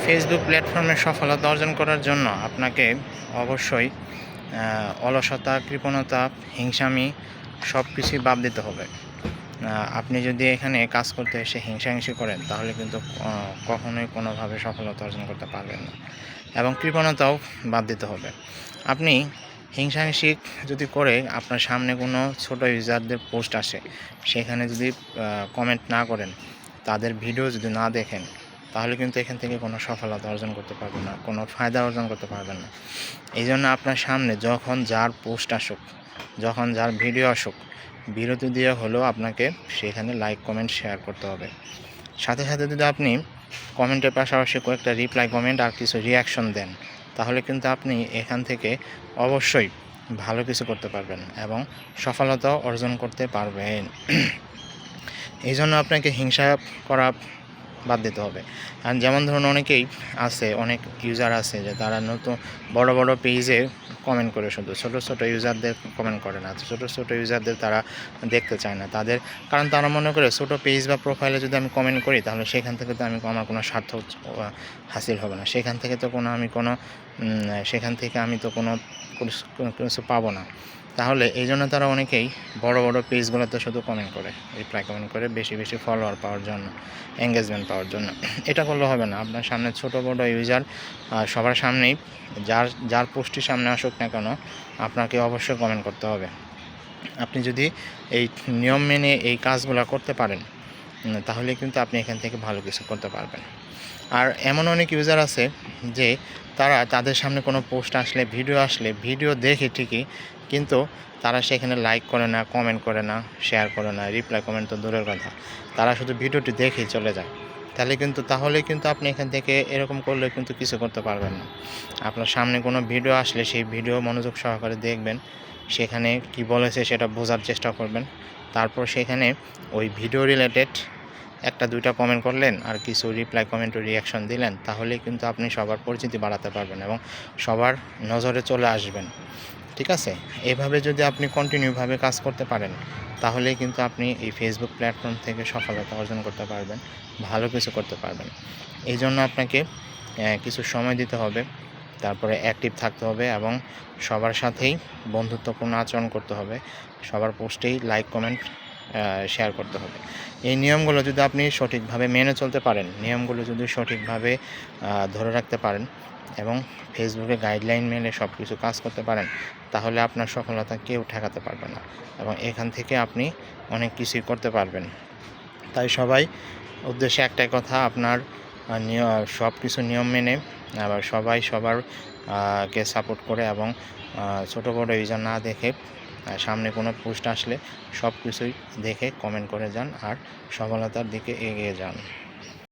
Facebook প্ল্যাটফর্মে সফলতা অর্জন করার জন্য আপনাকে অবশ্যই অলসতা, কৃপণতা, হিংসামি সব কিছুই বাদ দিতে হবে। আপনি যদি এখানে কাজ করতে এসে হিংসাহিংসি করেন তাহলে কিন্তু কখনোই কোনোভাবে সফলতা অর্জন করতে পারবেন না, এবং কৃপণতাও বাদ দিতে হবে। আপনি হিংসাহিংসি যদি করে আপনার সামনে কোনো ছোট ইউজারদের পোস্ট আসে, সেখানে যদি কমেন্ট না করেন, তাদের ভিডিও যদি না দেখেন, তাহলে কিন্তু এখান থেকে কোনো সফলতা অর্জন করতে পারবেন না, কোনো ফায়দা অর্জন করতে পারবেন না। এই জন্য আপনার সামনে যখন যার পোস্ট আসুক, যখন যার ভিডিও আসুক, বিরতি দিয়ে হলেও আপনাকে সেখানে লাইক, কমেন্ট, শেয়ার করতে হবে। সাথে সাথে যদি আপনি কমেন্টের পাশাপাশি কয়েকটা রিপ্লাই কমেন্ট আর কিছু রিয়াকশন দেন, তাহলে কিন্তু আপনি এখান থেকে অবশ্যই ভালো কিছু করতে পারবেন এবং সফলতাও অর্জন করতে পারবেন। এই জন্য আপনাকে হিংসা করা বাদ দিতে হবে। আর যেমন ধরুন, অনেকেই আছে, অনেক ইউজার আছে যে তারা নতুন বড় বড় পেজে কমেন্ট করে, শুধু ছোট ছোট ইউজারদের কমেন্ট করে না। ছোট ছোট ইউজারদের তারা দেখতে চায় না, কারণ তারা মনে করে ছোট পেজ বা প্রোফাইলে যদি আমি কমেন্ট করি তাহলে সেখান থেকে তো আমার কোনো স্বার্থ হাসিল হবে না, সেখান থেকে আমি তো কোনো কিছু পাবো না। তাহলে এই জন্য তারা অনেকেই বড় বড় পেজগুলোতে শুধু কমেন্ট করে, রিপ্লাই কমেন্ট করে, বেশি বেশি ফলোয়ার পাওয়ার জন্য, এঙ্গেজমেন্ট পাওয়ার জন্য। এটা করলে হবে না। আপনার সামনে ছোট বড় ইউজার সবার সামনেই, যার পোস্টটি সামনে আসুক না কেন, আপনাকে অবশ্যই কমেন্ট করতে হবে। আপনি যদি এই নিয়ম মেনে এই কাজগুলো করতে পারেন, তাহলে কিন্তু আপনি এখান থেকে ভালো কিছু করতে পারবেন। আর এমন অনেক ইউজার আছে যে তাদের সামনে কোনো পোস্ট আসলে, ভিডিও দেখে ঠিকই, কিন্তু তারা সেখানে লাইক করে না, কমেন্ট করে না, শেয়ার করে না, রিপ্লাই কমেন্ট তো দূরের কথা, তারা শুধু ভিডিওটি দেখেই চলে যায়। তাহলে কিন্তু আপনি এখান থেকে এরকম করলে কিন্তু কিছু করতে পারবেন না। আপনার সামনে কোনো ভিডিও আসলে সেই ভিডিও মনোযোগ সহকারে দেখবেন, সেখানে কি বলেছে সেটা বোঝার চেষ্টা করবেন। তারপর সেখানে ওই ভিডিও রিলেটেড একটা দুইটা কমেন্ট করলেন আর কিছু রিপ্লাই কমেন্ট ও রিয়াকশন দিলেন, তাহলেই কিন্তু আপনি সবার পরিচিতি বাড়াতে পারবেন এবং সবার নজরে চলে আসবেন। ঠিক আছে? এভাবে যদি আপনি কন্টিনিউভাবে কাজ করতে পারেন, তাহলেই কিন্তু আপনি এই ফেসবুক প্ল্যাটফর্ম থেকে সফলতা অর্জন করতে পারবেন, ভালো কিছু করতে পারবেন। এই জন্য আপনাকে কিছু সময় দিতে হবে, তারপরে অ্যাক্টিভ থাকতে হবে এবং সবার সাথেই বন্ধুত্বপূর্ণ আচরণ করতে হবে, সবার পোস্টেই লাইক, কমেন্ট, শেয়ার করতে হবে। এই নিয়মগুলো যদি আপনি সঠিকভাবে মেনে চলতে পারেন, নিয়মগুলো যদি সঠিকভাবে ধরে রাখতে পারেন এবং ফেসবুকে গাইডলাইন মেনে সব কিছু কাজ করতে পারেন, তাহলে আপনার সফলতা কেউ ঠেকাতে পারবে না এবং এখান থেকে আপনি অনেক কিছুই করতে পারবেন। তাই সবাই উদ্দেশ্যে একটাই কথা, আপনার সব কিছু নিয়ম মেনে আবার সবাই সবার কে সাপোর্ট করে এবং ছোটো বড়ো ইউজার না দেখে, সামনে কোনো পোস্ট আসলে সব কিছুই দেখে কমেন্ট করে যান আর সফলতার দিকে এগিয়ে যান।